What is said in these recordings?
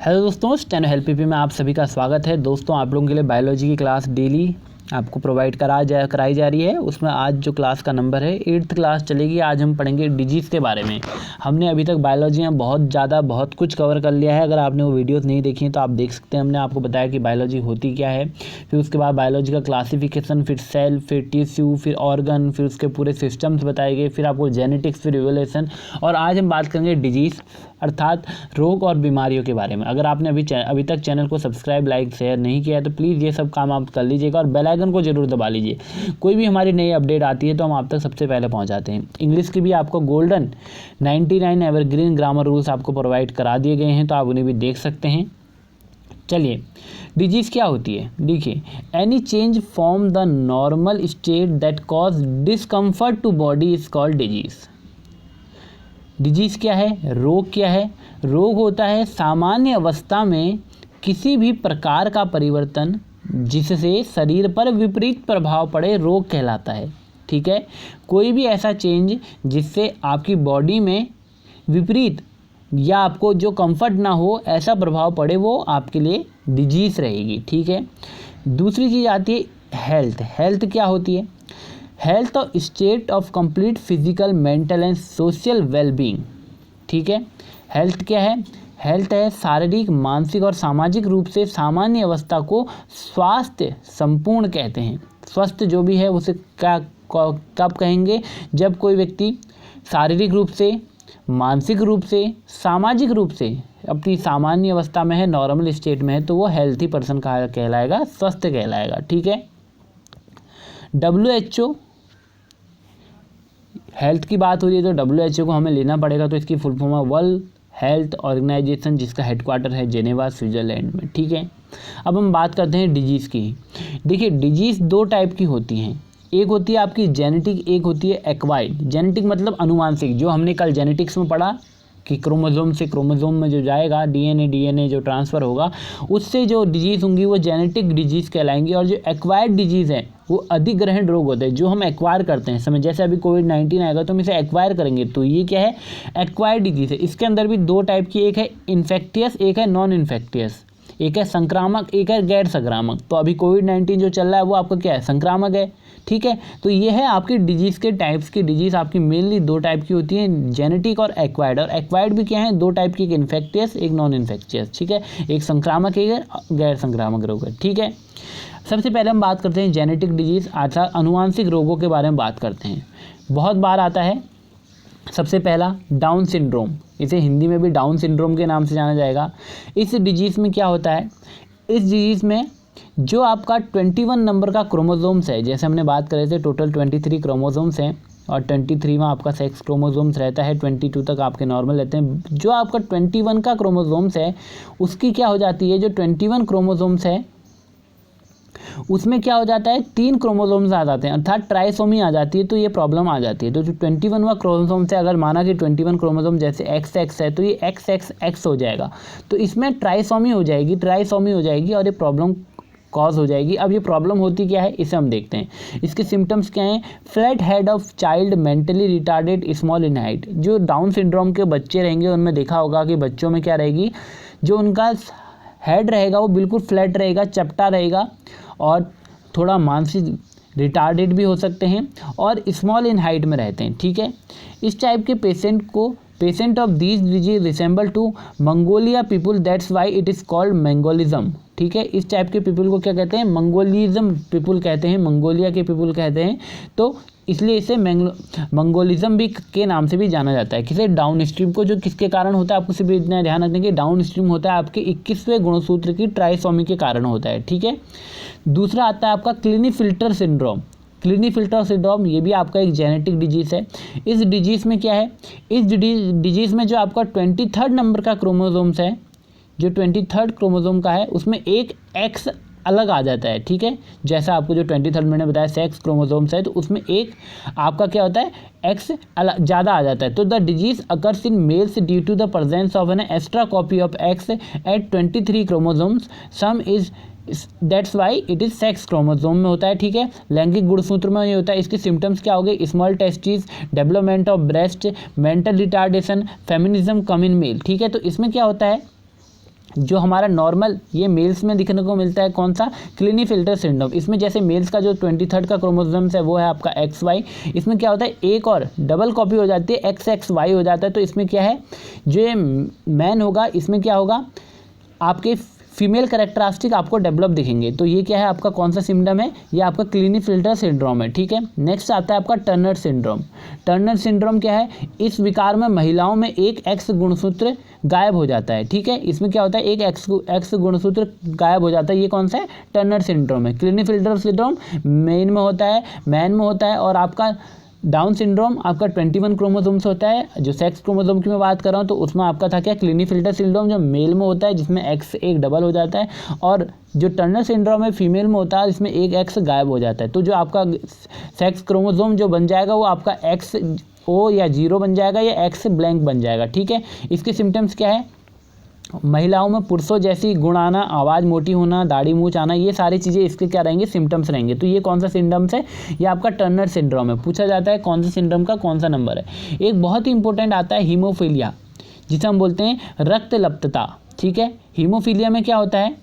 Hello दोस्तों, steno help PP में आप सभी का स्वागत है। दोस्तों, आप लोगों के लिए बायोलॉजी की क्लास डेली आपको प्रोवाइड कराई जा रही है। उसमें आज जो क्लास का नंबर है 8th क्लास चलेगी। आज हम पढ़ेंगे डिजीज़ के बारे में। हमने अभी तक बायोलॉजी में बहुत कुछ कवर कर लिया है। अगर आपने वो वीडियोस नहीं देखी हैं तो आप देख सकते हैं। हमने आपको बताया कि बायोलॉजी होती क्या है, फिर उसके बाद बायोलॉजी का क्लासिफिकेशन, फिर सेल, फिर टिश्यू, फिर ऑर्गन, फिर उसके पूरे सिस्टम्स बताए गए, फिर आपको जेनेटिक्स, फिर रिवोल्यूशन। और आज हम बात करेंगे डिजीज़ अर्थात रोग और बीमारियों के बारे में। अगर आपने अभी तक चैनल को सब्सक्राइब, लाइक, शेयर नहीं किया है तो प्लीज़ ये सब काम आप कर लीजिएगा और बेल आइकन को जरूर दबा लीजिए। कोई भी हमारी नई अपडेट आती है तो हम आप तक सबसे पहले पहुंचाते हैं। इंग्लिश की भी आपको गोल्डन 99 एवरग्रीन ग्रामर रूल्स आपको प्रोवाइड करा दिए गए हैं, तो आप उन्हें भी देख सकते हैं। चलिए, डिजीज़ क्या होती है। देखिए, any change from the normal state that cause discomfort to body is called disease. Disease क्या है, रोग क्या है। रोग होता है सामान्य अवस्था में किसी भी प्रकार का परिवर्तन जिससे शरीर पर विपरीत प्रभाव पड़े, रोग कहलाता है। ठीक है, कोई भी ऐसा चेंज जिससे आपकी बॉडी में विपरीत या आपको जो कंफर्ट ना हो ऐसा प्रभाव पड़े, वो आपके लिए डिजीज़ रहेगी। ठीक है, दूसरी चीज़ आती है हेल्थ। हेल्थ क्या होती है। हेल्थ और state of complete physical, mental and social wellbeing. ठीक है, हेल्थ क्या है। हेल्थ है शारीरिक, मानसिक और सामाजिक रूप से सामान्य अवस्था को स्वास्थ्य संपूर्ण कहते हैं। स्वस्थ जो भी है उसे कब कहेंगे, जब कोई व्यक्ति शारीरिक रूप से, मानसिक रूप से, सामाजिक रूप से अपनी सामान्य अवस्था में है, नॉर्मल स्टेट में है, तो वो हेल्थी पर्सन कहलाएगा, स्वस्थ कहलाएगा। ठीक है, WHO हेल्थ की बात हो रही है तो WHO को हमें लेना पड़ेगा, तो इसकी फुल फॉर्म है वर्ल्ड हेल्थ ऑर्गेनाइजेशन, जिसका हेडक्वार्टर है जेनेवा, स्विट्जरलैंड में। ठीक है, अब हम बात करते हैं डिजीज़ की। देखिए, डिजीज़ दो टाइप की होती हैं। एक होती है आपकी जेनेटिक, एक होती है एक्वायर्ड। जेनेटिक मतलब अनुवांशिक, जो हमने कल जेनेटिक्स में पढ़ा कि क्रोमोसोम से क्रोमोसोम में जो जाएगा डीएनए जो ट्रांसफ़र होगा, उससे जो डिजीज़ होंगी वो जेनेटिक डिजीज़ कहलाएंगी। और जो एक्वायर्ड डिजीज़ है वो अधिग्रहण रोग होते हैं, जो हम एक्वायर करते हैं। समय जैसे अभी कोविड-19 आएगा तो हम इसे एक्वायर करेंगे, तो ये क्या है, एक्वायर्ड डिजीज़ है। इसके अंदर भी दो टाइप की, एक है इन्फेक्टियस, एक है नॉन इन्फेक्टियस। एक है संक्रामक, एक है गैर संक्रामक। तो अभी कोविड-19 जो चल रहा है वो आपका क्या है, संक्रामक है। ठीक है, तो ये है आपकी डिजीज़ के टाइप्स की। डिजीज़ आपकी मेनली दो टाइप की होती हैं, जेनेटिक और एक्वायर्ड। और एक्वायर्ड भी क्या है, दो टाइप की, एक इन्फेक्टियस, एक नॉन इन्फेक्टियस। ठीक है, एक संक्रामक, एक गैर संक्रामक रोग है। ठीक है, सबसे पहले हम बात करते हैं जेनेटिक डिजीज़ अर्थात अनुवांशिक रोगों के बारे में बात करते हैं। बहुत बार आता है सबसे पहला डाउन सिंड्रोम, इसे हिंदी में भी डाउन सिंड्रोम के नाम से जाना जाएगा। इस डिजीज़ में क्या होता है, इस डिजीज़ में जो आपका 21 नंबर का क्रोमोसोम्स है, जैसे हमने बात कर रहे थे टोटल 23 क्रोमोसोम्स हैं और 23वां आपका सेक्स क्रोमोसोम्स रहता है, 22 तक आपके नॉर्मल रहते हैं। जो आपका 21 का क्रोमोसोम्स है उसकी क्या हो जाती है, जो 21 क्रोमोसोम्स है उसमें क्या हो जाता है, 3 क्रोमोसोम्स आ जाते हैं अर्थात ट्राइसोमी आ जाती है, तो ये प्रॉब्लम आ जाती है। तो जो 21वां क्रोमोसोम से अगर माना कि 21 क्रोमोसोम जैसे XX है तो ये XXX हो जाएगा, तो इसमें ट्राइसोमी हो जाएगी और ये प्रॉब्लम कॉज हो जाएगी। अब ये प्रॉब्लम होती क्या है इसे हम देखते हैं। इसके सिम्टम्स क्या हैं, flat head of child, mentally retarded, small in height. जो डाउन सिंड्रोम के बच्चे रहेंगे उनमें देखा होगा कि बच्चों में क्या रहेगी, जो उनका हेड रहेगा वो बिल्कुल फ्लैट रहेगा, चपटा रहेगा और थोड़ा मानसिक रिटार्डेड भी हो सकते हैं और स्मॉल इन हाइट में रहते हैं। ठीक है, इस टाइप के patient of these disease resemble to Mongolia people, that's why it is called mongolism. ठीक है, इस टाइप के पीपल को क्या कहते हैं, मंगोलिज्म पीपुल कहते हैं, मंगोलिया के पीपुल कहते हैं, तो इसलिए इसे मंगोलिज्म भी के नाम से भी जाना जाता है। किसे, डाउन स्ट्रीम को, जो किसके कारण होता है, आपको सिर्फ इतना ध्यान रखने के डाउन स्ट्रीम होता है आपके 21वें गुणसूत्र की ट्राइसोमी के कारण होता है। ठीक है, दूसरा आता है आपका क्लिनीफिल्टर सिंड्रोम। क्लिनीफिल्टर सिंड्रोम ये भी आपका एक जेनेटिक डिजीज़ है। इस डिजीज़ में क्या है, इस डिजीज़ में जो आपका 23rd नंबर का क्रोमोसोम्स है, जो 23rd क्रोमोसोम का है उसमें एक X अलग आ जाता है। ठीक है, जैसा आपको जो 23rd मैंने बताया सेक्स क्रोमोसोम्स है, तो उसमें एक आपका क्या होता है, X ज़्यादा आ जाता है। तो the disease occurs in males due to the presence of an extra copy of X at 23 chromosomes, some is that's why it is sex chromosome में होता है। ठीक है, लैंगिक गुणसूत्र में ये होता है। इसके सिम्टम्स क्या हो गए, small testis, development of breast, mental retardation, feminism come in male. ठीक है, तो इसमें क्या होता है, जो हमारा नॉर्मल ये मेल्स में दिखने को मिलता है कौन सा, क्लिनीफिल्टर सिंड्रोम। इसमें जैसे मेल्स का जो 23rd का क्रोमोसोम्स है वो है आपका XY, इसमें क्या होता है एक और डबल कॉपी हो जाती है XXY हो जाता है। तो इसमें क्या है, जो ये मैन होगा इसमें क्या होगा, आपके फीमेल कैरेक्टरिस्टिक आपको डेवलप दिखेंगे। तो ये क्या है आपका कौन सा सिम्टम है, ये आपका क्लिनीफिल्टर सिंड्रोम है, ठीक है। नेक्स्ट आता है आपका टर्नर सिंड्रोम। टर्नर सिंड्रोम क्या है, इस विकार में महिलाओं में एक एक्स गुणसूत्र गायब हो जाता है, ठीक है। इसमें क्या होता है एक एक्स गुणसूत्र गायब हो जाता है, ये कौन सा है, टर्नर सिंड्रोम है। क्लिनीफिल्टर सिंड्रोम मैन में होता है और आपका डाउन सिंड्रोम आपका 21 क्रोमोसोम से होता है। जो सेक्स क्रोमोसोम की मैं बात कर रहा हूँ तो उसमें आपका था क्या, क्लिनीफिल्टर सिंड्रोम जो मेल में होता है जिसमें एक्स एक डबल हो जाता है, और जो टर्नर सिंड्रोम है फीमेल में होता है जिसमें एक एक्स गायब हो जाता है। तो जो आपका सेक्स क्रोमोसोम जो बन जाएगा वो आपका एक्स ओ या 0 बन जाएगा या एक्स ब्लैंक बन जाएगा, ठीक है। इसके सिम्टम्स क्या है, महिलाओं में पुरुषों जैसी गुण आना, आवाज़ मोटी होना, दाढ़ी मूंछ आना, ये सारी चीज़ें इसके क्या रहेंगे, सिम्टम्स रहेंगे। तो ये कौन सा सिम्टम्स है, ये आपका टर्नर सिंड्रोम है। पूछा जाता है कौन सा सिंड्रोम का कौन सा नंबर है। एक बहुत ही इंपॉर्टेंट आता है हीमोफीलिया, जिसे हम बोलते हैं रक्तलप्तता, ठीक है। हीमोफीलिया में क्या होता है,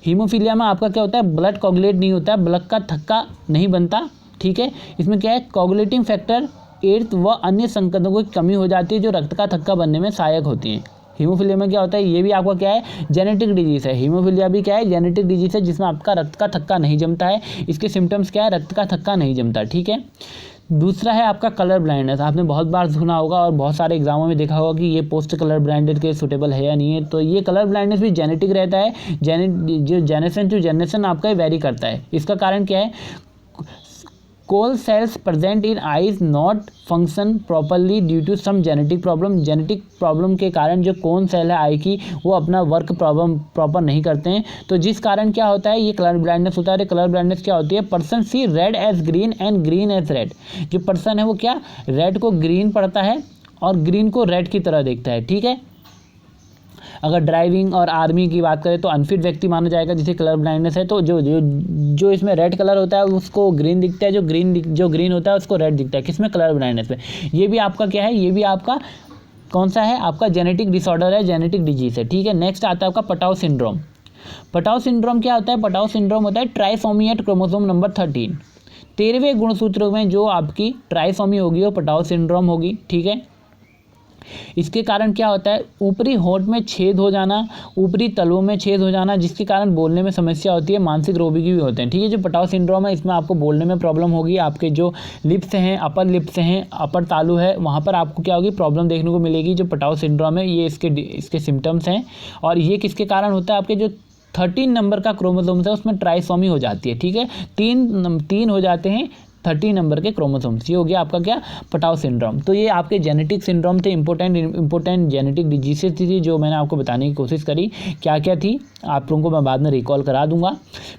हीमोफीलिया में आपका क्या होता है, ब्लड कोगुलेट नहीं होता है, ब्लड का थक्का नहीं बनता, ठीक है। इसमें क्या है, कोगुलेटिंग फैक्टर 8 व अन्य संकेतों की कमी हो जाती है जो रक्त का थक्का बनने में सहायक होती हैं। हीमोफीलिया में क्या होता है, ये भी आपका क्या है, जेनेटिक डिजीज़ है। हीमोफीलिया भी क्या है, जेनेटिक डिजीज़ है जिसमें आपका रक्त का थक्का नहीं जमता है। इसके सिम्टम्स क्या है, रक्त का थक्का नहीं जमता, ठीक है। दूसरा है आपका कलर ब्लाइंडनेस। आपने बहुत बार सुना होगा और बहुत सारे एग्जामों में देखा होगा कि ये पोस्ट कलर ब्लाइंडेड के सूटेबल है या नहीं है। तो ये कलर ब्लाइंडनेस भी जेनेटिक रहता है, जो जनरेशन आपका वेरी करता है। इसका कारण क्या है, cone cells present in eyes not function properly due to some genetic problem. Genetic problem के कारण जो कोन सेल है आई की वो अपना वर्क प्रॉपर नहीं करते हैं। तो जिस कारण क्या होता है, ये कलर ब्लाइंडनेस होता है। कलर ब्लाइंडनेस क्या होती है, person see red as green and green as red. जो पर्सन है वो क्या, रेड को ग्रीन पढ़ता है और ग्रीन को रेड की तरह देखता है, ठीक है। अगर ड्राइविंग और आर्मी की बात करें तो अनफिट व्यक्ति माना जाएगा जिसे कलर ब्लाइंडनेस है। तो जो इसमें रेड कलर होता है उसको ग्रीन दिखता है, जो ग्रीन होता है उसको रेड दिखता है। किसमें, कलर ब्लाइंडनेस में। ये भी आपका क्या है, ये भी आपका कौन सा है, आपका जेनेटिक डिसऑर्डर है, जेनेटिक डिजीज है, ठीक है। नेक्स्ट आता है आपका पटाव सिंड्रोम। पटाव सिंड्रोम क्या होता है, पटाव सिंड्रोम होता है ट्राइसोमी एट क्रोमोसोम नंबर 13। 13वें गुणसूत्र में जो आपकी ट्राइसोमी होगी वो पटाव सिंड्रोम होगी, ठीक है। इसके कारण क्या होता है, ऊपरी होंठ में छेद हो जाना, ऊपरी तलवों में छेद हो जाना, जिसके कारण बोलने में समस्या होती है। मानसिक रोगी भी होते हैं, ठीक है। जो पटाव सिंड्रोम है इसमें आपको बोलने में प्रॉब्लम होगी। आपके जो लिप्स हैं, अपर लिप्स हैं, अपर तालु है, वहाँ पर आपको क्या होगी, प्रॉब्लम देखने को मिलेगी। जो पटाव सिंड्रोम है ये इसके सिम्टम्स हैं। और ये किसके कारण होता है, आपके जो 13 नंबर का क्रोमोसोम्स है उसमें ट्राइसोमी हो जाती है, ठीक है। तीन हो जाते हैं 13 नंबर के क्रोमोसोम्स। ये हो गया आपका क्या, पटाव सिंड्रोम। तो ये आपके जेनेटिक सिंड्रोम थे, इंपॉर्टेंट जेनेटिक डिजीजेस थी जो मैंने आपको बताने की कोशिश करी। क्या क्या थी आप लोगों को मैं बाद में रिकॉल करा दूंगा।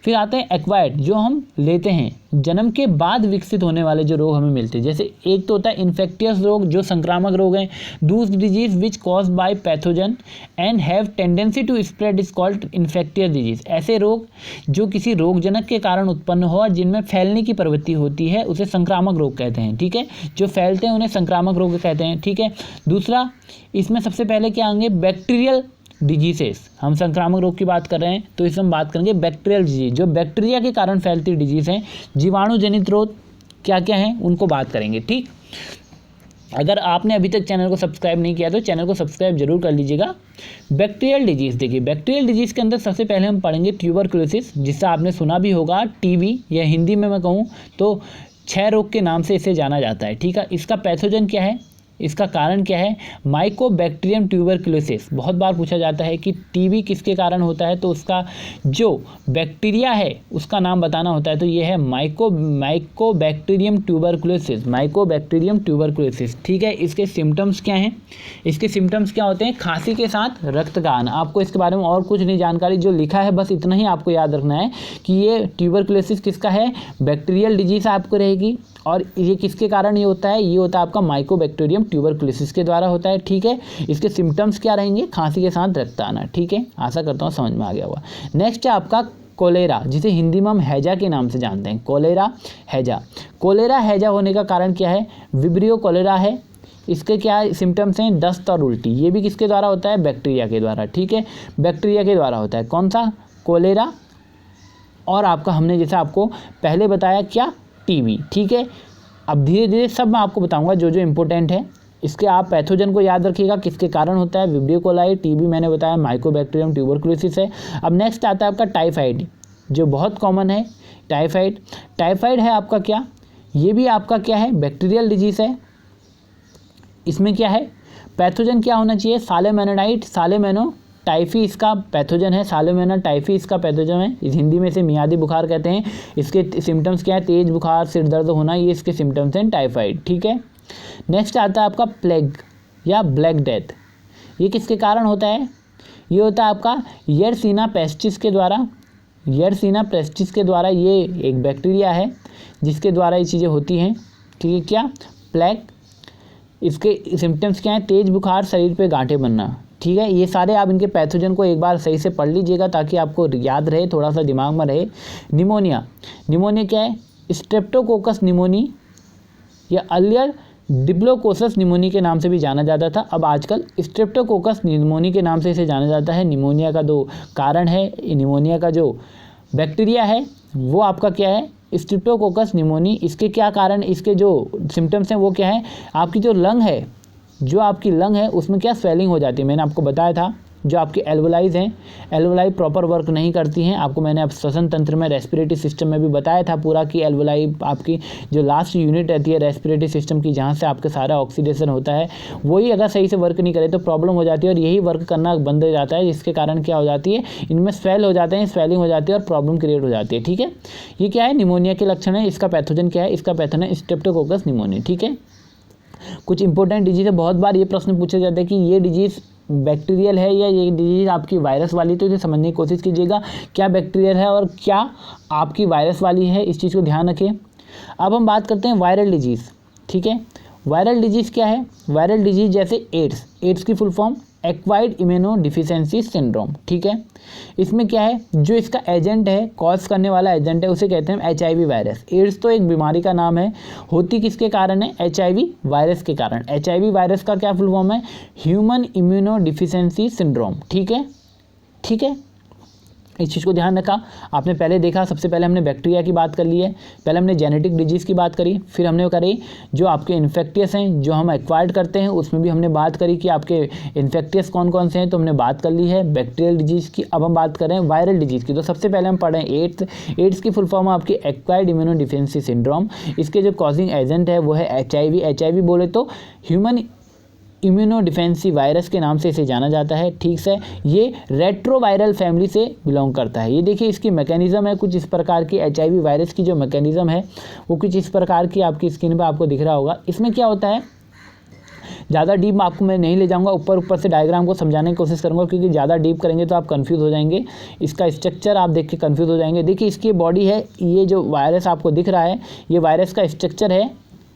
फिर आते हैं एक्वायर्ड, जो हम लेते हैं जन्म के बाद विकसित होने वाले जो रोग हमें मिलते हैं। जैसे एक तो होता है इन्फेक्टियस रोग, जो संक्रामक रोग हैं। दूसरी disease which cause by pathogen and have tendency to spread is called infectious disease. ऐसे रोग जो किसी रोगजनक के कारण उत्पन्न हो और जिनमें फैलने की प्रवृत्ति होती है उसे संक्रामक रोग कहते हैं, ठीक है। जो फैलते हैं उन्हें संक्रामक रोग कहते हैं, ठीक है। दूसरा, इसमें सबसे पहले क्या आएंगे, बैक्टीरियल डिजीजेस। हम संक्रामक रोग की बात कर रहे हैं तो इसमें हम बात करेंगे बैक्टीरियल डिजीज, जो बैक्टीरिया के कारण फैलती डिजीज हैं। जीवाणु जनित रोग क्या क्या हैं उनको बात करेंगे, ठीक। अगर आपने अभी तक चैनल को सब्सक्राइब नहीं किया तो चैनल को सब्सक्राइब जरूर कर लीजिएगा। बैक्टीरियल डिजीज, देखिए बैक्टीरियल डिजीज के अंदर सबसे पहले हम पढ़ेंगे ट्यूबरकुलोसिस, जिससे आपने सुना भी होगा टीबी, या हिंदी में मैं कहूँ तो क्षय रोग के नाम से इसे जाना जाता है, ठीक है। इसका पैथोजन क्या है, इसका कारण क्या है, माइकोबैक्टीरियम ट्यूबरकुलोसिस। बहुत बार पूछा जाता है कि टीबी किसके कारण होता है, तो उसका जो बैक्टीरिया है उसका नाम बताना होता है। तो ये है माइकोबैक्टीरियम ट्यूबरकुलोसिस, माइकोबैक्टीरियम ट्यूबरकुलोसिस, ठीक है। इसके सिम्टम्स क्या हैं, इसके सिम्टम्स क्या होते हैं, खांसी के साथ रक्त का आना। आपको इसके बारे में और कुछ नहीं जानकारी, जो लिखा है बस इतना ही आपको याद रखना है कि ये ट्यूबरकुलोसिस किसका है, बैक्टीरियल डिजीज आपको रहेगी। और ये किसके कारण ये होता है, ये होता है आपका माइकोबैक्टीरियम ट्यूबरकुलोसिस के द्वारा होता है, ठीक है। इसके सिम्टम्स क्या रहेंगे, खांसी के साथ रक्त आना, ठीक है। आशा करता हूँ समझ में आ गया होगा। नेक्स्ट है आपका कोलेरा, जिसे हिंदी में हम हैजा के नाम से जानते हैं, कोलेरा हैजा। कोलेरा हैजा होने का कारण क्या है, विब्रियो कोलेरा है। इसके क्या सिम्टम्स हैं, दस्त और उल्टी। ये भी किसके द्वारा होता है, बैक्टीरिया के द्वारा, ठीक है, बैक्टीरिया के द्वारा होता है। कौन सा, कोलेरा, और आपका हमने जैसे आपको पहले बताया क्या, टीबी, ठीक है। अब धीरे धीरे सब मैं आपको बताऊंगा जो जो इम्पोर्टेंट है। इसके आप पैथोजन को याद रखिएगा, किसके कारण होता है, विब्रियो कोलाई, टीबी मैंने बताया, माइकोबैक्टीरियम ट्यूबरकुलोसिस है। अब नेक्स्ट आता है आपका टाइफाइड, जो बहुत कॉमन है, टाइफाइड। टाइफाइड है आपका क्या, ये भी आपका क्या है, बैक्टीरियल डिजीज़ है। इसमें क्या है, पैथोजन क्या होना चाहिए, सालेमेनाइड, सालेमेनो टाइफी इसका पैथोजन है, सालेमेना टाइफी इसका पैथोजन है। इस हिंदी में से मियादी बुखार कहते हैं। इसके सिम्टम्स क्या है, तेज बुखार, सिर दर्द होना, ये इसके सिम्टम्स हैं टाइफाइड, ठीक है। नेक्स्ट आता है आपका प्लेग या ब्लैक डेथ। ये किसके कारण होता है, ये होता है आपका यर्सीना पेस्टिस के द्वारा। यर्सीना पेस्टिस के द्वारा, ये एक बैक्टीरिया है जिसके द्वारा ये चीज़ें होती हैं, ठीक है। क्या, प्लेग, इसके सिम्टम्स क्या हैं, तेज बुखार, शरीर पे गांठें बनना, ठीक है। ये सारे आप इनके पैथोजन को एक बार सही से पढ़ लीजिएगा ताकि आपको याद रहे, थोड़ा सा दिमाग में रहे। निमोनिया, निमोनिया क्या है, स्ट्रेप्टोकोकस निमोनी या अर्लियर डिप्लोकोकस निमोनी के नाम से भी जाना जाता था। अब आजकल स्ट्रेप्टोकोकस निमोनी के नाम से इसे जाना जाता है। निमोनिया का जो कारण है, निमोनिया का जो बैक्टीरिया है वो आपका क्या है, स्ट्रेप्टोकोकस निमोनी। इसके क्या कारण, इसके जो सिम्टम्स हैं वो क्या है, आपकी जो लंग है, जो आपकी लंग है उसमें क्या स्वेलिंग हो जाती है। मैंने आपको बताया था जो आपके एल्वोलाइज हैं, एल्वोलाई प्रॉपर वर्क नहीं करती हैं। आपको मैंने अब श्वसन तंत्र में, रेस्पिरेटरी सिस्टम में भी बताया था पूरा कि एल्वोलाई आपकी जो लास्ट यूनिट रहती है रेस्पिरेटरी सिस्टम की, जहाँ से आपके सारा ऑक्सीडेशन होता है, वही अगर सही से वर्क नहीं करे तो प्रॉब्लम हो जाती है। और यही वर्क करना बंद हो जाता है, जिसके कारण क्या हो जाती है, इनमें स्वेल हो जाते हैं, स्वेलिंग हो जाती है और प्रॉब्लम क्रिएट हो जाती है, ठीक है। ये क्या है, निमोनिया के लक्षण है। इसका पैथोजन क्या है, इसका पैथोजन है स्ट्रेप्टोकोकस निमोनी, ठीक है। कुछ इंपॉर्टेंट डिजीज़ है, बहुत बार ये प्रश्न पूछा जाता है कि ये डिजीज़ बैक्टीरियल है या ये डिजीज़ आपकी वायरस वाली, तो इसे समझने की कोशिश कीजिएगा क्या बैक्टीरियल है और क्या आपकी वायरस वाली है, इस चीज़ को ध्यान रखें। अब हम बात करते हैं वायरल डिजीज़, ठीक है। वायरल डिजीज़ क्या है, वायरल डिजीज़ जैसे एड्स, एड्स की full form acquired immuno deficiency syndrome, ठीक है। इसमें क्या है, जो इसका एजेंट है, कॉज करने वाला एजेंट है, उसे कहते हैं HIV वायरस। एड्स तो एक बीमारी का नाम है, होती किसके कारण है, HIV वायरस के कारण। HIV वायरस का क्या फुल फॉर्म है, ह्यूमन इम्यूनो डिफिशियंसी सिंड्रोम, ठीक है, ठीक है। इस चीज़ को ध्यान रखा। आपने पहले देखा, सबसे पहले हमने बैक्टीरिया की बात कर ली है, पहले हमने जेनेटिक डिजीज़ की बात करी, फिर हमने करी जो आपके इन्फेक्टियस हैं जो हम एक्वायर्ड करते हैं, उसमें भी हमने बात करी कि आपके इन्फेक्टियस कौन कौन से हैं, तो हमने बात कर ली है बैक्टीरियल डिजीज़ की। अब हम बात कर रहे हैं वायरल डिजीज़ की। तो सबसे पहले हम पढ़ रहे हैं एड्स। एड्स की फुल फॉर्म आपकी एक्वायर्ड इम्यूनो डिफिशियंसी सिंड्रोम। इसके जो कॉजिंग एजेंट है वो है HIV। HIV बोले तो ह्यूमन इम्यूनो डिफेंसी वायरस के नाम से इसे जाना जाता है, ठीक से। ये रेट्रोवायरल फैमिली से बिलोंग करता है। ये देखिए इसकी मैकेनिज्म है कुछ इस प्रकार की, HIV वायरस की जो मैकेनिज्म है वो कुछ इस प्रकार की आपकी स्क्रीन पे आपको दिख रहा होगा। इसमें क्या होता है, ज़्यादा डीप आपको मैं नहीं ले जाऊंगा, ऊपर से डायग्राम को समझाने की कोशिश करूंगा, क्योंकि ज़्यादा डीप करेंगे तो आप कंफ्यूज हो जाएंगे। इसका स्ट्रक्चर आप देख के कंफ्यूज हो जाएंगे। देखिए इसकी बॉडी है, ये जो वायरस आपको दिख रहा है ये वायरस का स्ट्रक्चर है,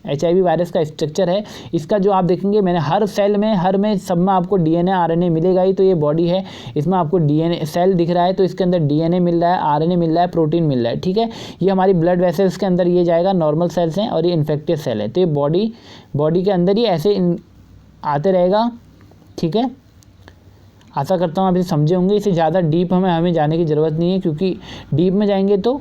HIV वायरस का स्ट्रक्चर है। इसका जो आप देखेंगे, मैंने हर सेल में, हर में सब में आपको DNA RNA मिलेगा ही। तो ये बॉडी है, इसमें आपको DNA सेल दिख रहा है, तो इसके अंदर DNA मिल रहा है, RNA मिल रहा है, प्रोटीन मिल रहा है, ठीक है। ये हमारी ब्लड वेसल्स के अंदर ये जाएगा, नॉर्मल सेल्स हैं, और ये इन्फेक्टिव सेल है। तो ये बॉडी के अंदर ही ऐसे आते रहेगा, ठीक है। आशा करता हूँ आप इसे समझे होंगे। इसे ज़्यादा डीप हमें जाने की ज़रूरत नहीं है, क्योंकि डीप में जाएंगे तो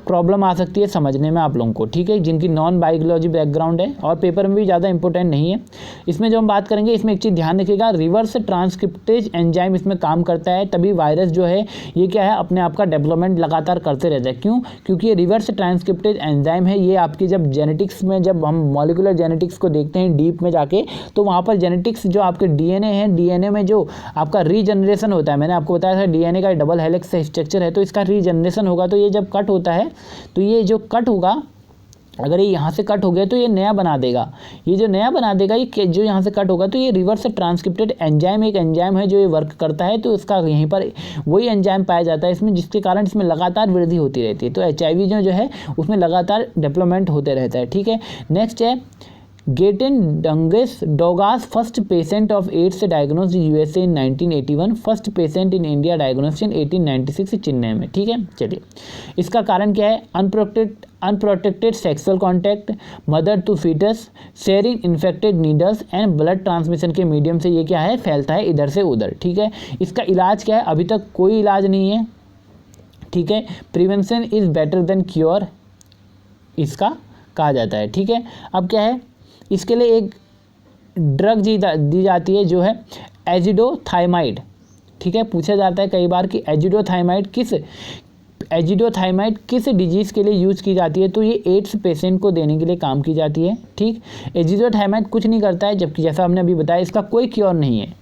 प्रॉब्लम आ सकती है समझने में आप लोगों को, ठीक है, जिनकी नॉन बायोलॉजी बैकग्राउंड है, और पेपर में भी ज़्यादा इंपॉर्टेंट नहीं है। इसमें जो हम बात करेंगे, इसमें एक चीज़ ध्यान रखिएगा, रिवर्स ट्रांसक्रिप्टेज एंजाइम इसमें काम करता है, तभी वायरस जो है ये क्या है, अपने आप का डेवलपमेंट लगातार करते रहता है। क्यों? क्योंकि ये रिवर्स ट्रांसक्रिप्टेज एंजाइम है। ये आपकी जब जेनेटिक्स में, जब हम मॉलिकुलर जेनेटिक्स को देखते हैं डीप में जाके, तो वहाँ पर जेनेटिक्स जो आपके DNA है, DNA में जो आपका रीजनरेशन होता है, मैंने आपको बताया था DNA का डबल हेलिक्स स्ट्रक्चर है, तो इसका रीजनरेशन होगा, तो ये जब कट होता है तो ये जो कट होगा, अगर ये यहाँ से कट हो गया तो ये नया बना देगा। ये जो नया बना देगा, ये जो यहाँ से कट होगा, तो ये रिवर्स ट्रांसक्रिप्टेड एंजाइम एक एंजाइम है जो ये वर्क करता है। तो इसका यहीं पर वही एंजाइम पाया जाता है इसमें, जिसके कारण इसमें लगातार वृद्धि होती रहती है। तो HIV जो है उसमें लगातार डेवलपमेंट होते रहता है, ठीक है। नेक्स्ट है गेटेन डंगस डोगास first patient of AIDS diagnosed USA in 1981, first patient in India diagnosed in 1896 Chennai में। ठीक है, चलिए इसका कारण क्या है? Unprotected sexual contact, mother to foetus, sharing infected needles and blood transmission के मीडियम से ये क्या है? फैलता है इधर से उधर। ठीक है, इसका इलाज क्या है? अभी तक कोई इलाज नहीं है। ठीक है, prevention is better than cure इसका कहा जाता है। ठीक है, अब क्या है? इसके लिए एक ड्रग दी जाती है जो है एजिडोथाइमाइड। ठीक है, पूछा जाता है कई बार कि एजिडोथाइमाइड किस डिजीज़ के लिए यूज़ की जाती है? तो ये एड्स पेशेंट को देने के लिए काम की जाती है। ठीक, एजिडोथाइमाइड कुछ नहीं करता है, जबकि जैसा हमने अभी बताया इसका कोई क्योर नहीं है।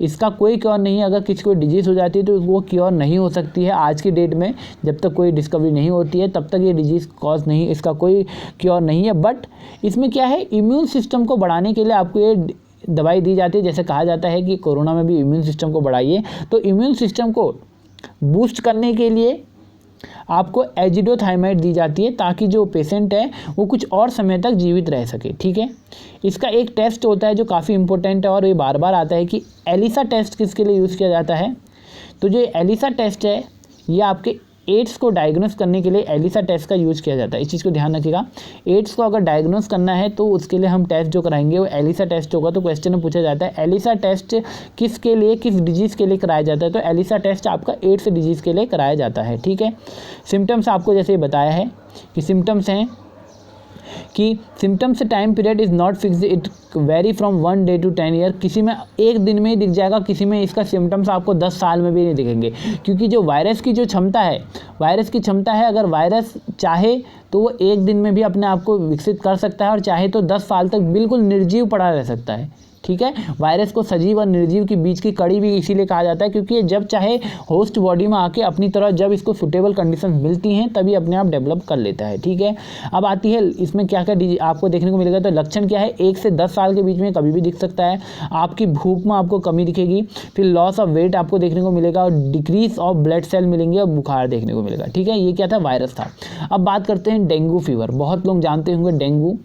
इसका कोई क्योर नहीं है। अगर किसी को डिजीज़ हो जाती है तो वो क्योर नहीं हो सकती है आज की डेट में। जब तक कोई डिस्कवरी नहीं होती है तब तक ये डिजीज़ कॉज नहीं, इसका कोई क्योर नहीं है। बट इसमें क्या है? इम्यून सिस्टम को बढ़ाने के लिए आपको ये दवाई दी जाती है। जैसे कहा जाता है कि कोरोना में भी इम्यून सिस्टम को बढ़ाइए, तो इम्यून सिस्टम को बूस्ट करने के लिए आपको एजिडोथाइमाइड दी जाती है ताकि जो पेशेंट है वो कुछ और समय तक जीवित रह सके। ठीक है, इसका एक टेस्ट होता है जो काफ़ी इंपॉर्टेंट है और ये बार बार आता है कि एलिसा टेस्ट किसके लिए यूज़ किया जाता है? तो जो एलिसा टेस्ट है ये आपके एड्स को डायग्नोस करने के लिए एलिसा टेस्ट का यूज़ किया जाता है। इस चीज़ को ध्यान रखिएगा। एड्स को अगर डायग्नोस करना है तो उसके लिए हम टेस्ट जो कराएंगे वो एलिसा टेस्ट होगा। तो क्वेश्चन में पूछा जाता है एलिसा टेस्ट किसके लिए, किस डिजीज़ के लिए कराया जाता है? तो एलिसा टेस्ट आपका एड्स डिजीज़ के लिए कराया जाता है। ठीक है, सिम्टम्स आपको जैसे बताया है कि सिम्टम्स हैं कि symptoms time period is not fix, it vary from 1 day to 10 year. किसी में एक दिन में ही दिख जाएगा, किसी में इसका सिम्टम्स आपको 10 साल में भी नहीं दिखेंगे। क्योंकि जो वायरस की जो क्षमता है, अगर वायरस चाहे तो वो एक दिन में भी अपने आप को विकसित कर सकता है और चाहे तो 10 साल तक बिल्कुल निर्जीव पड़ा रह सकता है। ठीक है, वायरस को सजीव और निर्जीव के बीच की कड़ी भी इसीलिए कहा जाता है क्योंकि ये जब चाहे होस्ट बॉडी में आके अपनी तरह जब इसको सुटेबल कंडीशन मिलती हैं तभी अपने आप डेवलप कर लेता है। ठीक है, अब आती है इसमें क्या क्या आपको देखने को मिलेगा। तो लक्षण क्या है? 1 से 10 साल के बीच में कभी भी दिख सकता है। आपकी भूख में आपको कमी दिखेगी, फिर लॉस ऑफ वेट आपको देखने को मिलेगा और डिक्रीज ऑफ ब्लड सेल मिलेंगे और बुखार देखने को मिलेगा। ठीक है, ये क्या था? वायरस था। अब बात करते हैं डेंगू फीवर। बहुत लोग जानते होंगे डेंगू,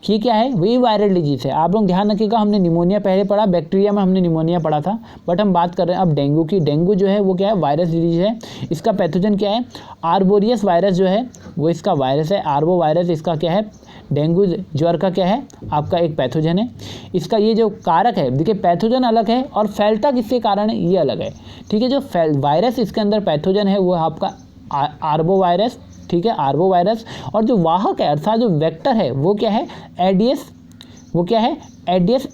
ये क्या है? वही वायरल डिजीज़ है। आप लोग ध्यान रखिएगा, हमने निमोनिया पहले पढ़ा, बैक्टीरिया में हमने निमोनिया पढ़ा था, बट हम बात कर रहे हैं अब डेंगू की। डेंगू जो है वो क्या है? वायरस डिजीज़ है। इसका पैथोजन क्या है? आर्बोरियस वायरस जो है वो इसका वायरस है। आर्बो वायरस इसका क्या है? डेंगू ज्वर का क्या है? आपका एक पैथोजन है। इसका ये जो कारक है, देखिए पैथोजन अलग है और फैलता किसके कारण है ये अलग है। ठीक है, जो वायरस इसके अंदर पैथोजन है वो आपका आर्बो वायरस। ठीक है, आर्बो वायरस। और जो वाहक है अर्थात जो वेक्टर है वो क्या है? एडियस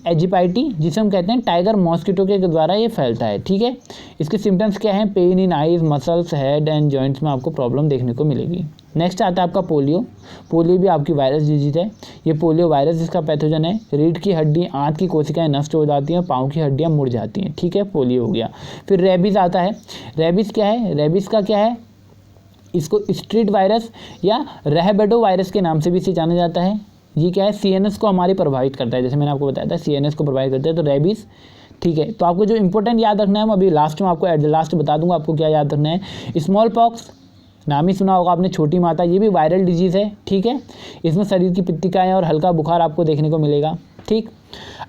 एजिप्टी, जिसे हम कहते हैं टाइगर मॉस्किटो के द्वारा ये फैलता है। ठीक है, इसके सिम्टम्स क्या हैं? Pain in eyes, muscles, head and joints में आपको प्रॉब्लम देखने को मिलेगी। नेक्स्ट आता है आपका पोलियो। पोलियो भी आपकी वायरस डिजीज है। ये पोलियो वायरस इसका पैथोजन है। रीढ़ की हड्डी, आंत की कोशिकाएं नष्ट हो जाती हैं, पाँव की हड्डियाँ मुड़ जाती हैं। ठीक है, पोलियो हो गया। फिर रेबीज आता है। रेबीज क्या है? रेबीज का क्या है? इसको स्ट्रीट वायरस या रहबेडो वायरस के नाम से भी इसे जाना जाता है। ये क्या है? सीएनएस को हमारी प्रभावित करता है, जैसे मैंने आपको बताया था सीएनएस को प्रभावित करता है, तो रेबीज। ठीक है, तो आपको जो इंपॉर्टेंट याद रखना है मैं अभी लास्ट में आपको एट द लास्ट बता दूंगा आपको क्या याद रखना है। स्मॉल पॉक्स नाम ही सुना होगा आपने, छोटी माता, ये भी वायरल डिजीज़ है। ठीक है, इसमें शरीर की पित्तिकाएँ और हल्का बुखार आपको देखने को मिलेगा। ठीक,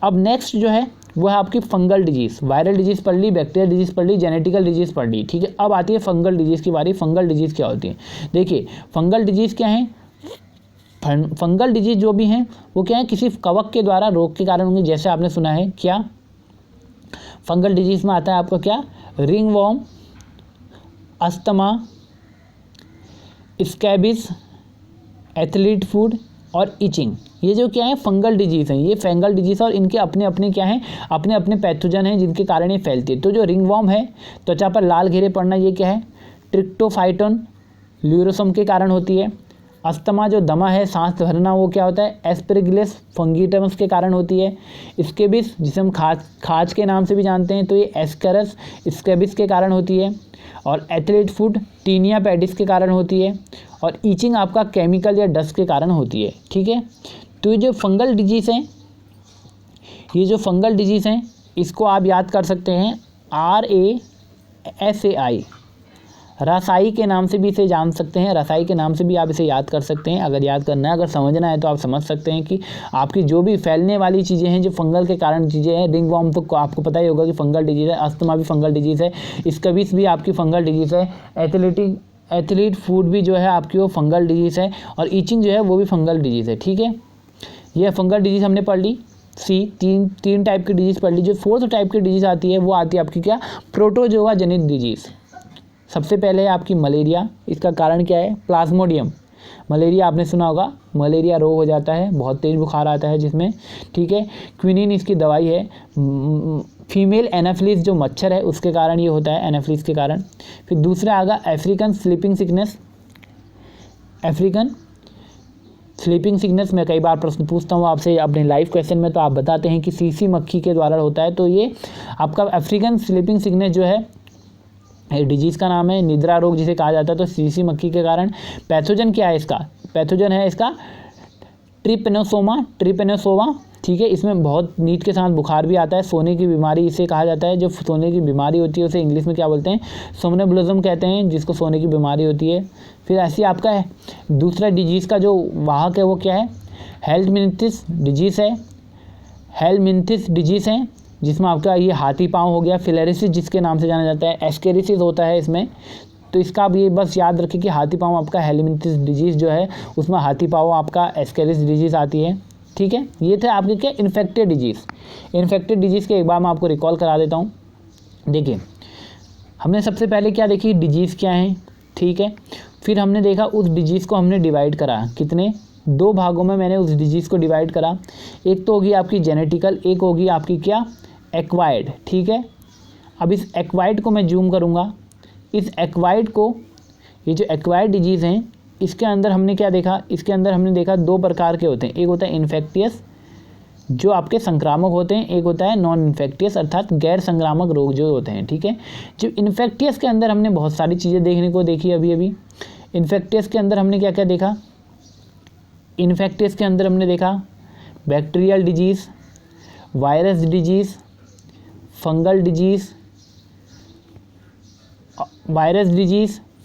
अब नेक्स्ट जो है वो है आपकी फंगल डिजीज़। वायरल डिजीज़ पढ़ ली, बैक्टीरियल डिजीज़ पढ़ ली, जेनेटिकल डिजीज़ पढ़ ली। ठीक है, अब आती है फंगल डिजीज़ की बारी। फंगल डिजीज़ क्या होती है? देखिए फंगल डिजीज़ क्या है? फंगल डिजीज़ जो भी हैं वो क्या है? किसी कवक के द्वारा रोग के कारण होंगे। जैसे आपने सुना है क्या? फंगल डिजीज़ में आता है आपका क्या? रिंगवॉर्म, अस्थमा, स्कैबिस, एथलीट फूड और इचिंग। ये जो क्या है? फंगल डिजीज़ हैं। ये फंगल डिजीज़ और इनके अपने अपने क्या हैं? अपने अपने पैथोजन हैं जिनके कारण ये फैलती है। तो जो रिंगवॉर्म है, त्वचा पर लाल घेरे पड़ना, ये क्या है? ट्रिप्टोफाइटोन ल्यूरोसम के कारण होती है। अस्थमा जो दमा है, सांस भरना, वो क्या होता है? एस्पेरगिलस फंगीटमस के कारण होती है। स्केबिस जिसे हम खाज के नाम से भी जानते हैं, तो ये एस्करस स्केबिस के कारण होती है। और एथलीट फूड टीनिया पेडिस के कारण होती है। और ईचिंग आपका केमिकल या डस्ट के कारण होती है। ठीक है, तो ये जो फंगल डिजीज़ हैं, इसको आप याद कर सकते हैं RASAI, रसाई के नाम से भी इसे जान सकते हैं, रसाई के नाम से भी आप इसे याद कर सकते हैं। अगर याद करना है, अगर समझना है तो आप समझ सकते हैं कि आपकी जो भी फैलने वाली चीज़ें हैं, जो फंगल के कारण चीज़ें हैं, रिंग वॉर्म तो आपको पता ही होगा कि फंगल डिजीज़ है, अस्थमा भी फंगल डिजीज़ है, स्कैबिस भी आपकी फंगल डिजीज़ है, एथलीट फूड भी जो है आपकी वो फंगल डिजीज़ है, और ईचिंग जो है वो भी फंगल डिजीज़ है। ठीक है, ये फंगल डिजीज़ हमने पढ़ ली। तीन टाइप की डिजीज़ पढ़ ली। जो फोर्थ टाइप की डिजीज़ आती है वो आती है आपकी क्या, प्रोटोजोआ जनित डिजीज़। सबसे पहले है आपकी मलेरिया। इसका कारण क्या है, प्लाज्मोडियम। मलेरिया आपने सुना होगा, मलेरिया रोग हो जाता है, बहुत तेज़ बुखार आता है जिसमें, ठीक है। क्विनिन इसकी दवाई है। फीमेल एनाफिलिस जो मच्छर है उसके कारण ये होता है, एनाफिलिस के कारण। फिर दूसरा आएगा African sleeping sickness. African sleeping sickness में कई बार प्रश्न पूछता हूँ आपसे अपने लाइव क्वेश्चन में, तो आप बताते हैं कि सीसी मक्खी के द्वारा होता है। तो ये आपका अफ्रीकन स्लीपिंग सिकनेस जो है डिजीज़ का नाम है, निद्रा रोग जिसे कहा जाता है, तो सीसी मक्खी के कारण। पैथोजन क्या है इसका, पैथोजन है इसका ट्रिपेनोसोमा। ठीक है, इसमें बहुत नीट के साथ बुखार भी आता है। सोने की बीमारी इसे कहा जाता है, जो सोने की बीमारी होती है उसे इंग्लिश में क्या बोलते हैं, सोमनोबुलिज्म कहते हैं, जिसको सोने की बीमारी होती है। फिर ऐसी आपका है दूसरा डिजीज़ का जो वाहक है वो क्या है, हेल्मिंथिस डिजीज़ है। हेल्मिंथिस डिजीज़ है जिसमें आपका ये हाथी पाँव हो गया। फिलेरिसिस जिसके नाम से जाना जाता है, एस्केरिसिस होता है इसमें। तो इसका आप ये बस याद रखें कि हाथी पाँव आपका हेल्मिंथिस डिजीज़ जो है उसमें हाथी पाँव आपका एस्केरिस डिजीज़ आती है। ठीक है, ये थे आपके क्या, इन्फेक्टेड डिजीज़। इन्फेक्टेड डिजीज़ के एक बार मैं आपको रिकॉल करा देता हूँ। देखिए, हमने सबसे पहले क्या देखी, डिजीज़ क्या है। ठीक है, फिर हमने देखा उस डिजीज़ को हमने डिवाइड करा, कितने, 2 भागों में मैंने उस डिजीज़ को डिवाइड करा। एक तो होगी आपकी जेनेटिकल, एक होगी आपकी क्या, एक्वायर्ड। ठीक है, अब इस एक्वायर्ड को मैं जूम करूँगा। इस एक्वायर्ड को, ये जो एक्वायर्ड डिजीज़ हैं, इसके अंदर हमने क्या देखा, इसके अंदर हमने देखा 2 प्रकार के होते हैं। एक होता है इन्फेक्टियस जो आपके संक्रामक होते हैं, एक होता है नॉन इन्फेक्टियस अर्थात गैर संक्रामक रोग जो होते हैं। ठीक है, जो इन्फेक्टियस के अंदर हमने बहुत सारी चीज़ें देखने को देखी अभी। इन्फेक्टियस के अंदर हमने क्या क्या देखा, इन्फेक्टियस के अंदर हमने देखा bacterial disease, virus disease, fungal disease,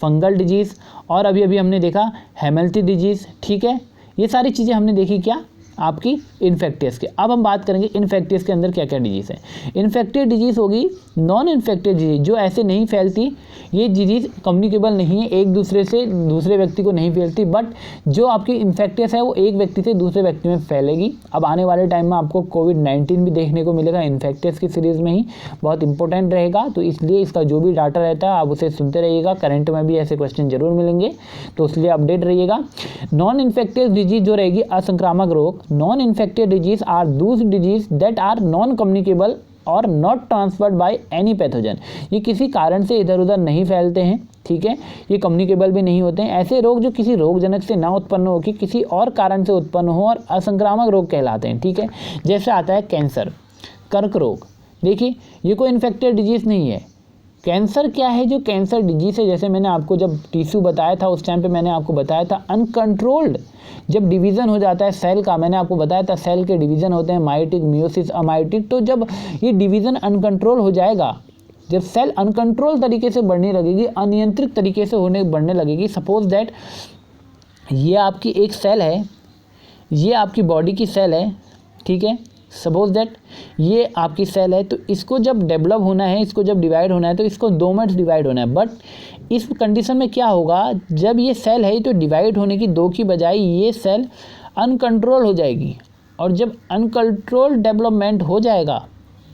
fungal disease, और अभी हमने देखा हेमल्टी डिजीज़। ठीक है, ये सारी चीज़ें हमने देखी क्या, आपकी इन्फेक्टियस के। अब हम बात करेंगे इन्फेक्टियस के अंदर क्या क्या डिजीज़ है। इन्फेक्टेड डिजीज़ होगी नॉन इन्फेक्टेड डिजीज़, जो ऐसे नहीं फैलती, ये डिजीज़ कम्युनिकेबल नहीं है, एक दूसरे से दूसरे व्यक्ति को नहीं फैलती, बट जो आपकी इन्फेक्टियस है वो एक व्यक्ति से दूसरे व्यक्ति में फैलेगी। अब आने वाले टाइम में आपको कोविड-19 भी देखने को मिलेगा इन्फेक्टियस की सीरीज़ में ही, बहुत इंपॉर्टेंट रहेगा। तो इसलिए इसका जो भी डाटा रहता है आप उसे सुनते रहिएगा, करंट में भी ऐसे क्वेश्चन जरूर मिलेंगे, तो इसलिए अपडेट रहिएगा। नॉन इन्फेक्टियस डिजीज़ जो रहेगी, असंक्रामक रोग, non infected disease are those disease that are non communicable और not transferred by any pathogen. ये किसी कारण से इधर उधर नहीं फैलते हैं। ठीक है, ये कम्युनिकेबल भी नहीं होते हैं। ऐसे रोग जो किसी रोगजनक से ना उत्पन्न हो, कि किसी और कारण से उत्पन्न हो, और असंक्रामक रोग कहलाते हैं। ठीक है, जैसे आता है कैंसर, कर्क रोग। देखिए, ये कोई इन्फेक्टेड डिजीज़ नहीं है। कैंसर क्या है, जो कैंसर डिजीज़ है, जैसे मैंने आपको जब टिश्यू बताया था उस टाइम पे मैंने आपको बताया था अनकंट्रोल्ड जब डिवीज़न हो जाता है सेल का, मैंने आपको बताया था सेल के डिवीज़न होते हैं मायोटिक, मियोसिस, अमायोटिक। तो जब ये डिवीज़न अनकंट्रोल हो जाएगा, जब सेल अनकंट्रोल तरीके से बढ़ने लगेगी, अनियंत्रित तरीके से बढ़ने लगेगी, सपोज दैट ये आपकी एक सेल है, ये आपकी बॉडी की सेल है। ठीक है, सपोज दैट ये आपकी सेल है, तो इसको जब डेवलप होना है, इसको जब डिवाइड होना है, तो इसको 2 में डिवाइड होना है। बट इस कंडीशन में क्या होगा, जब ये सेल है तो डिवाइड होने की 2 की बजाय ये सेल अनकंट्रोल हो जाएगी, और जब अनकंट्रोल डेवलपमेंट हो जाएगा,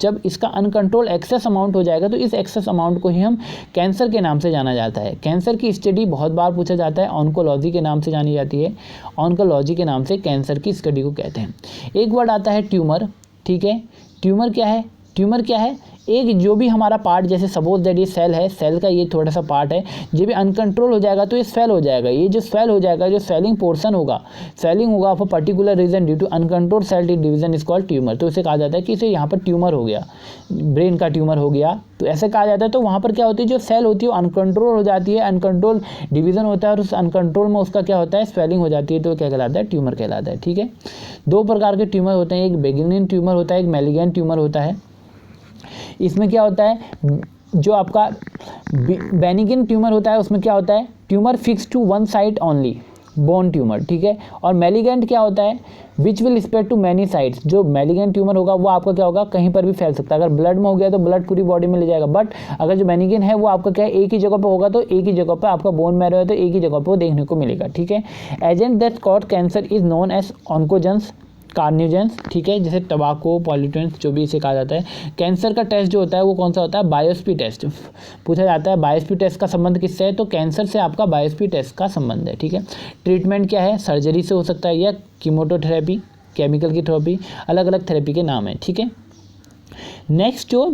जब इसका अनकंट्रोल एक्सेस अमाउंट हो जाएगा, तो इस एक्सेस अमाउंट को ही हम कैंसर के नाम से जाना जाता है। कैंसर की स्टडी बहुत बार पूछा जाता है, ऑन्कोलॉजी के नाम से जानी जाती है। ऑन्कोलॉजी के नाम से कैंसर की स्टडी को कहते हैं। एक वर्ड आता है ट्यूमर। ठीक है, ट्यूमर क्या है, ट्यूमर क्या है, एक जो भी हमारा पार्ट, जैसे सपोज दैट ये सेल है, सेल का ये थोड़ा सा पार्ट है, जब भी अनकंट्रोल हो जाएगा तो ये स्वेल हो जाएगा। ये जो स्वेल हो जाएगा, जो स्वेलिंग पोर्शन होगा, स्वेलिंग होगा of a particular region due to uncontrol cell division is called tumour. तो इसे कहा जाता है कि इसे यहाँ पर ट्यूमर हो गया, ब्रेन का ट्यूमर हो गया, तो ऐसे कहा जाता है। तो वहाँ पर क्या होती है, जो सेल होती है वो अनकंट्रोल हो जाती है, अनकंट्रोल डिवीजन होता है, और उस अनकंट्रोल में उसका क्या होता है, स्वेलिंग हो जाती है, तो क्या कहलाता है, ट्यूमर कहलाता है। ठीक है, 2 प्रकार के ट्यूमर होते हैं, एक बेनिग्न ट्यूमर होता है, एक मैलिग्नेंट ट्यूमर होता है। इसमें क्या होता है, जो आपका बेनिगन ट्यूमर होता है उसमें क्या होता है, tumour fix to one side only, bone tumour, ठीक है। और मैलिगेंट क्या होता है, which will spread to many sides, जो मैलिगेंट ट्यूमर होगा वो आपका क्या होगा, कहीं पर भी फैल सकता है। अगर ब्लड में हो गया तो ब्लड पूरी बॉडी में ले जाएगा, बट अगर जो मैलिगेंट है वो आपका क्या है, एक ही जगह पे होगा, तो एक ही जगह पे आपका बोन मैरो है तो एक ही जगह पे वो देखने को मिलेगा, ठीक है। Agent that cause cancer is known as oncogenes, carcinogens, ठीक है, जैसे टबाको, पॉल्यूटेंट्स, जो भी इसे कहा जाता है। कैंसर का टेस्ट जो होता है वो कौन सा होता है, बायोप्सी टेस्ट पूछा जाता है। बायोप्सी टेस्ट का संबंध किससे है, तो कैंसर से आपका बायोप्सी टेस्ट का संबंध है, ठीक है। ट्रीटमेंट क्या है, सर्जरी से हो सकता है या कीमोटोथेरेपी, केमिकल की थेरेपी, अलग अलग थेरेपी के नाम है, ठीक है। नेक्स्ट जो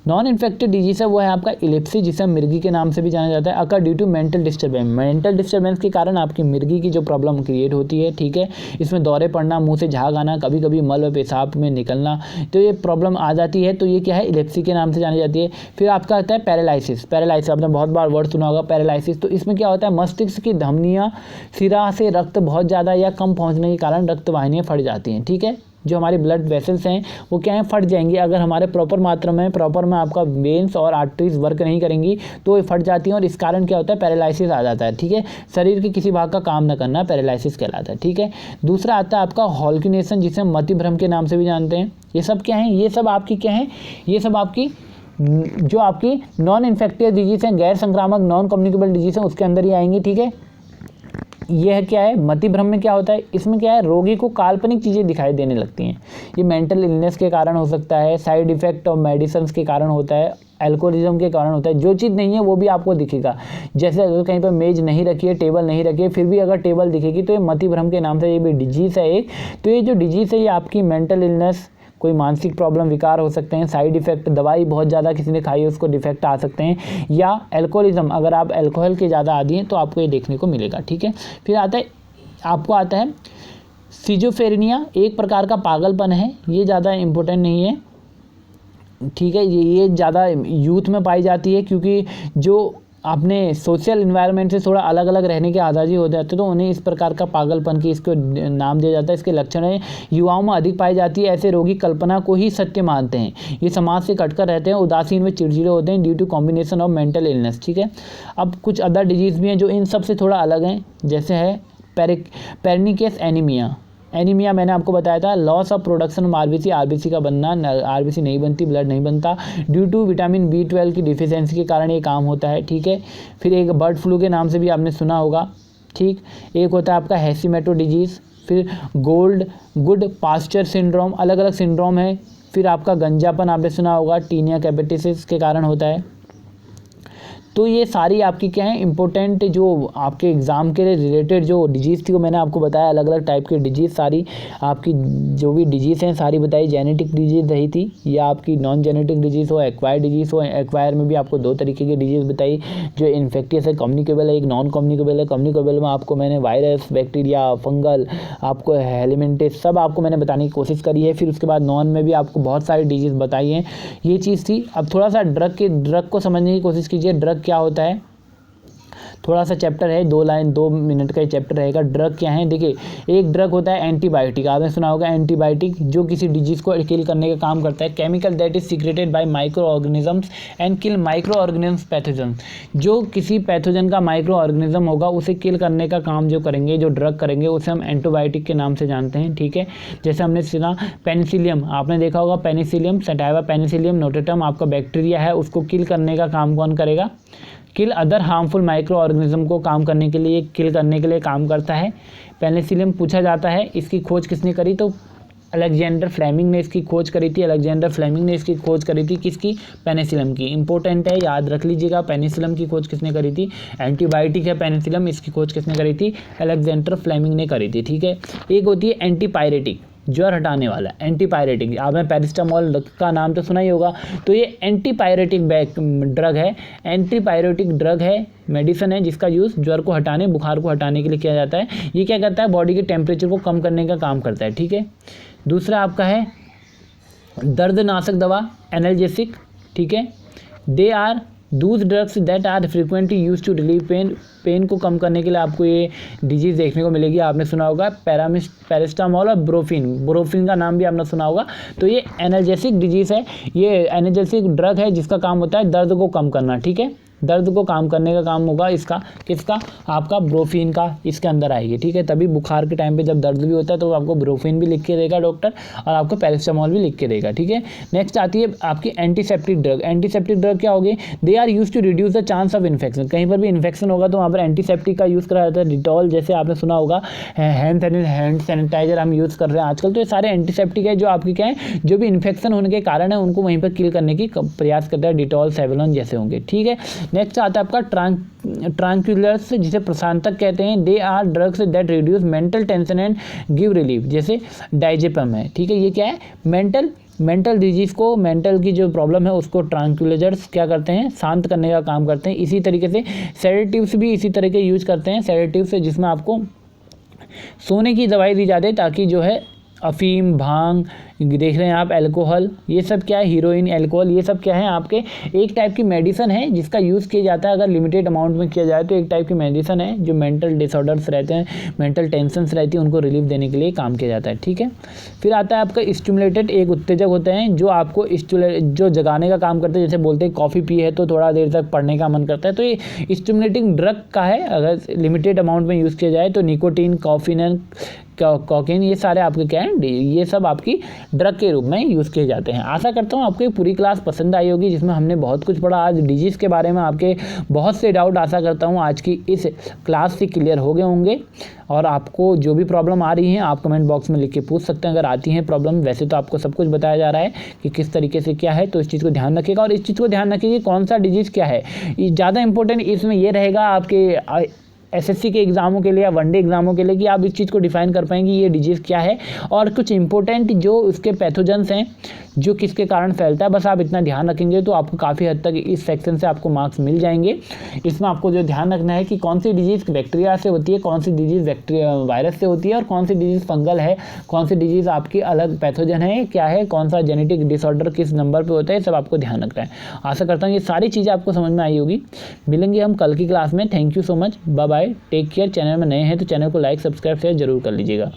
नॉन इन्फेक्टेड डिजीज है वो है आपका इलेप्सी, जिसे हम मिर्गी के नाम से भी जाना जाता है। Occur due to mental disturbance, mental disturbance के कारण आपकी मिर्गी की जो प्रॉब्लम क्रिएट होती है, ठीक है। इसमें दौरे पड़ना, मुंह से झाग आना, कभी कभी मल व पेशाब में निकलना, तो ये प्रॉब्लम आ जाती है, तो ये क्या है, इलेप्सी के नाम से जानी जाती है। फिर आपका आता है पैरालिसिस, पैरालिसिस आपने बहुत बार वर्ड सुना होगा पैरालिसिस। तो इसमें क्या होता है, मस्तिष्क की धमनियाँ, सिरा से रक्त बहुत ज़्यादा या कम पहुँचने के कारण रक्त वाहिनियाँ फट जाती हैं, ठीक है। जो हमारी ब्लड वेसल्स हैं वो क्या है, फट जाएंगी। अगर हमारे प्रॉपर मात्रा में आपका वेन्स और आर्टरीज वर्क नहीं करेंगी तो ये फट जाती हैं, और इस कारण क्या होता है, पैरालिसिस आ जाता है, ठीक है। शरीर के किसी भाग का काम न करना पैरालिसिस कहलाता है, ठीक है। दूसरा आता है आपका हॉल्यूसिनेशन, जिसे हम मतिभ्रम के नाम से भी जानते हैं। ये सब क्या है, ये सब आपकी क्या है, ये सब आपकी जो आपकी नॉन इन्फेक्टिव डिजीज हैं, गैर संक्रामक नॉन कम्युनिकेबल डिजीज हैं, उसके अंदर ही आएंगी, ठीक है। यह है क्या है, मतिभ्रम में क्या होता है, इसमें क्या है, रोगी को काल्पनिक चीज़ें दिखाई देने लगती हैं। ये मेंटल इलनेस के कारण हो सकता है, साइड इफेक्ट ऑफ मेडिसिन के कारण होता है, एल्कोहलिज्म के कारण होता है। जो चीज़ नहीं है वो भी आपको दिखेगा, जैसे अगर कहीं पर मेज नहीं रखी है, टेबल नहीं रखी है, फिर भी अगर टेबल दिखेगी तो ये मतिभ्रम के नाम से ये भी डिजीज़ है एक। तो ये जो डिजीज़ है ये आपकी मेंटल इलनेस, कोई मानसिक प्रॉब्लम, विकार हो सकते हैं, साइड इफेक्ट, दवाई बहुत ज़्यादा किसी ने खाई है उसको डिफेक्ट आ सकते हैं, या एल्कोहलिज्म, अगर आप अल्कोहल के ज़्यादा आदी हैं तो आपको ये देखने को मिलेगा, ठीक है। फिर आपको आता है सिजोफ्रेनिया, एक प्रकार का पागलपन है, ये ज़्यादा इम्पोर्टेंट नहीं है, ठीक है। ये ज़्यादा यूथ में पाई जाती है, क्योंकि जो अपने सोशल इन्वायरमेंट से थोड़ा अलग अलग रहने के आदी हो जाते हैं तो उन्हें इस प्रकार का पागलपन की इसको नाम दिया जाता है। इसके लक्षण है युवाओं में अधिक पाई जाती है। ऐसे रोगी कल्पना को ही सत्य मानते हैं, ये समाज से कटकर रहते हैं, उदासीन व चिड़चिड़े होते हैं due to combination of mental illness, ठीक है। अब कुछ अदर डिजीज़ भी हैं जो इन सब से थोड़ा अलग हैं, जैसे है पेरिनिकस एनीमिया। एनीमिया मैंने आपको बताया था, loss of production of RBC, RBC का बनना, आरबीसी नहीं बनती, ब्लड नहीं बनता, ड्यू टू विटामिन B12 की डिफिशियंसी के कारण ये काम होता है, ठीक है। फिर एक बर्ड फ्लू के नाम से भी आपने सुना होगा, ठीक। एक होता है आपका हैशीमैटो डिजीज़, फिर गुड पास्चर सिंड्रोम, अलग अलग सिंड्रोम है। फिर आपका गंजापन आपने सुना होगा, टीनिया कैपेटिसिस के कारण होता है। तो ये सारी आपकी क्या है, इंपॉर्टेंट जो आपके एग्ज़ाम के लिए रिलेटेड जो डिजीज़ थी वो मैंने आपको बताया, अलग अलग टाइप की डिजीज़, सारी आपकी जो भी डिजीज़ हैं सारी बताई। जेनेटिक डिजीज़ रही थी या आपकी नॉन जेनेटिक डिजीज़ हो, एक्वायर डिजीज़ हो। एक्वायर में भी आपको दो तरीके की डिजीज़ बताई, जो इन्फेक्टियस है, कम्युनिकेबल है, एक नॉन कम्युनिकेबल है। कम्युनिकेबल में आपको मैंने वायरस, बैक्टीरिया, फंगल, आपको हेलिमेंटिस, सब आपको मैंने बताने की कोशिश करी है। फिर उसके बाद नॉन में भी आपको बहुत सारी डिजीज़ बताई हैं, ये चीज़ थी। अब थोड़ा सा ड्रग को समझने की कोशिश कीजिए। ड्रग क्या होता है, थोड़ा सा चैप्टर है, 2 मिनट का चैप्टर रहेगा। ड्रग क्या है, देखिए, एक ड्रग होता है एंटीबायोटिक, आपने सुना होगा एंटीबायोटिक, जो किसी डिजीज़ को किल करने का काम करता है। Chemical that is secreted by micro organisms and kill micro organisms pathogen, जो किसी पैथोजन का माइक्रो ऑर्गेनिज्म होगा उसे किल करने का काम जो करेंगे, जो ड्रग करेंगे, उसे हम एंटीबायोटिक के नाम से जानते हैं, ठीक है। जैसे हमने सुना पेनिसिलियम, आपने देखा होगा पेनिसिलियम, सटाइवा पेनिसिलियम नोटेटम, आपका बैक्टीरिया है, उसको किल करने का काम कौन करेगा, किल अदर हार्मफुल माइक्रो ऑर्गेनिज्म को काम करने के लिए, किल करने के लिए काम करता है। पेनिसिलियम पूछा जाता है, इसकी खोज किसने करी, तो अलेक्जेंडर फ्लेमिंग ने इसकी खोज करी थी। अलेक्जेंडर फ्लेमिंग ने इसकी खोज करी थी, किसकी, पेनिसिलियम की। इंपॉर्टेंट है, याद रख लीजिएगा, पेनिसिलियम की खोज किसने करी थी, एंटीबायोटिक है पेनिसिलियम, इसकी खोज किसने करी थी, अलेक्जेंडर फ्लेमिंग ने करी थी, ठीक है। एक होती है एंटीपायरेटिक, ज्वर हटाने वाला एंटीपायरेटिक, आपने पैरासिटामोल का नाम तो सुना ही होगा, तो ये एंटीपायरेटिक ड्रग है, एंटीपायरेटिक ड्रग है, मेडिसिन है, जिसका यूज़ ज्वर को हटाने, बुखार को हटाने के लिए किया जाता है। ये क्या करता है, बॉडी के टेम्परेचर को कम करने का काम करता है, ठीक है। दूसरा आपका है दर्दनाशक दवा, एनाल्जेसिक, ठीक है। They are those drugs that are frequently use to relieve pain को कम करने के लिए आपको ये डिजीज़ देखने को मिलेगी। आपने सुना होगा पैरास्टामोल और ब्रोफिन का नाम भी आपने सुना होगा। तो ये एनाल्जेसिक डिजीज़ है, ये एनाल्जेसिक ड्रग है जिसका काम होता है दर्द को कम करना, ठीक है। दर्द को काम करने का काम होगा इसका, किसका, आपका ब्रोफिन का इसके अंदर आएगी, ठीक है। तभी बुखार के टाइम पे जब दर्द भी होता है तो आपको ब्रोफिन भी लिख के देगा डॉक्टर, और आपको पैरास्टामोल भी लिख के देगा, ठीक है। नेक्स्ट आती है आपकी एंटीसेप्टिक ड्रग। एंटीसेप्टिक ड्रग क्या होगी, they are use to reduce the chance of infection. कहीं पर भी इन्फेक्शन होगा तो वहाँ पर एंटीसेप्टिक का यूज़ करा जाता है। डिटॉल जैसे आपने सुना होगा, हैंड सैनिटाइजर हम यूज़ कर रहे हैं आजकल, तो ये सारे एंटीसेप्टिक है जो आपकी क्या है, जो भी इन्फेक्शन होने के कारण है उनको वहीं पर किल करने की प्रयास करता है। डिटॉल, सेवलॉन जैसे होंगे, ठीक है। नेक्स्ट आता है आपका ट्रांक्विलर्स, जिसे प्रशांतक कहते हैं। They are drugs that reduce mental tension and give relief, जैसे डाइजेपम है, ठीक है। ये क्या है, मेंटल डिजीज़ को, मेंटल की जो प्रॉब्लम है उसको ट्रांक्विलाइजर्स क्या करते हैं, शांत करने का काम करते हैं। इसी तरीके से सेडेटिव्स भी इसी तरह के यूज करते हैं। सेडेटिव्स जिसमें आपको सोने की दवाई दी जाती है ताकि जो है अफीम, भांग देख रहे हैं आप, अल्कोहल, ये सब क्या है, हीरोइन, अल्कोहल, ये सब क्या है आपके एक टाइप की मेडिसिन है जिसका यूज़ किया जाता है। अगर लिमिटेड अमाउंट में किया जाए तो एक टाइप की मेडिसिन है जो मेंटल डिसऑर्डर्स रहते हैं, मेंटल टेंशन्स रहती है, उनको रिलीफ देने के लिए काम किया जाता है, ठीक है। फिर आता है आपका स्टिमुलेटेड, एक उत्तेजक होते हैं जो आपको जो जगाने का काम करते हैं। जैसे बोलते हैं कॉफ़ी पी है तो थोड़ा देर तक पढ़ने का मन करता है, तो ये स्टिमुलेटिंग ड्रग का है। अगर लिमिटेड अमाउंट में यूज़ किया जाए तो निकोटीन, कॉफीन, कोकीन, ये सारे आपके क्या हैं, ये सब आपकी ड्रग के रूप में यूज़ किए जाते हैं। आशा करता हूँ आपको ये पूरी क्लास पसंद आई होगी जिसमें हमने बहुत कुछ पढ़ा। आज डिजीज़ के बारे में आपके बहुत से डाउट आशा करता हूँ आज की इस क्लास से क्लियर हो गए होंगे। और आपको जो भी प्रॉब्लम आ रही है आप कमेंट बॉक्स में लिख के पूछ सकते हैं अगर आती हैं प्रॉब्लम। वैसे तो आपको सब कुछ बताया जा रहा है कि किस तरीके से क्या है, तो इस चीज़ को ध्यान रखिएगा। और इस चीज़ को ध्यान रखिए कौन सा डिजीज़ क्या है, ज़्यादा इंपॉर्टेंट इसमें ये रहेगा आपके एसएससी के एग्ज़ामों के लिए या वनडे एग्ज़ामों के लिए कि आप इस चीज़ को डिफाइन कर पाएंगे ये डिजीज़ क्या है, और कुछ इंपॉर्टेंट जो उसके पैथोजेंस हैं जो किसके कारण फैलता है। बस आप इतना ध्यान रखेंगे तो आपको काफ़ी हद तक इस सेक्शन से आपको मार्क्स मिल जाएंगे। इसमें आपको जो ध्यान रखना है कि कौन सी डिजीज़ बैक्टीरिया से होती है, कौन सी डिजीज़ वायरस से होती है, और कौन सी डिजीज़ फंगल है, कौन सी डिजीज़ आपकी अलग पैथोजन है, क्या है, कौन सा जेनेटिक डिसऑर्डर किस नंबर पर होता है, सब आपको ध्यान रखना है। आशा करता हूँ ये सारी चीज़ें आपको समझ में आई होगी। मिलेंगे हम कल की क्लास में। Thank you so much, bye bye, take care. Channel में नए हैं तो चैनल को लाइक, सब्सक्राइब, शेयर जरूर कर लीजिएगा।